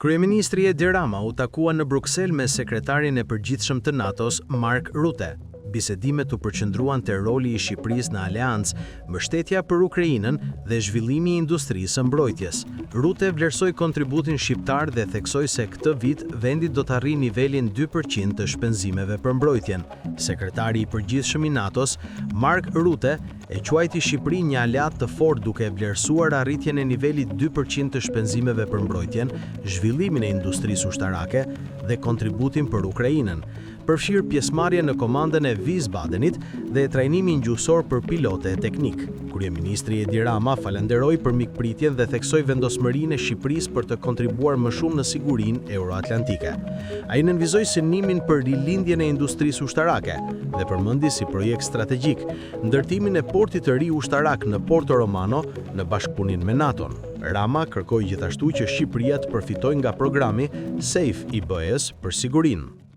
Kryeministri Edi Rama u takua në Bruksel me sekretarin e përgjithshëm të NATO-s, Mark Rutte. Bisedimet u përqendruan te roli i Shqipërisë në aleancë, mbështetja për Ukrainën dhe zhvillimi i industrisë së mbrojtjes. Rutte vlerësoi kontributin shqiptar dhe theksoi se këtë vit vendi do të arrijë nivelin 2% të shpenzimeve për mbrojtjen. Sekretari i përgjithshëm i NATO-s, Mark Rutte, e quajti Shqipërinë një aleat të fortë duke vlerësuar arritjen e nivelit 2% të shpenzimeve për mbrojtjen, zhvillimin e industrisë ushtarake dhe kontributin për Ukrainën. Përfshirë pjesëmarrje në komandën e Wiesbadenit dhe trajnimin gjuhësor për pilotë e teknik. Kryeministri Edi Rama falenderoi për mikpritjen dhe theksoi vendosmërinë e Shqipërisë për të kontribuar më shumë në sigurinë euroatlantike. Ai nënvizoi synimin për rilindjen e industrisë ushtarake dhe përmendi si projekt strategjik ndërtimin e portit të ri ushtarak në Porto Romano në bashkëpunim me NATO-n. Rama kërkoi gjithashtu që Shqipëria të përfitojë nga programi SAFE i BE-s për sigurinë.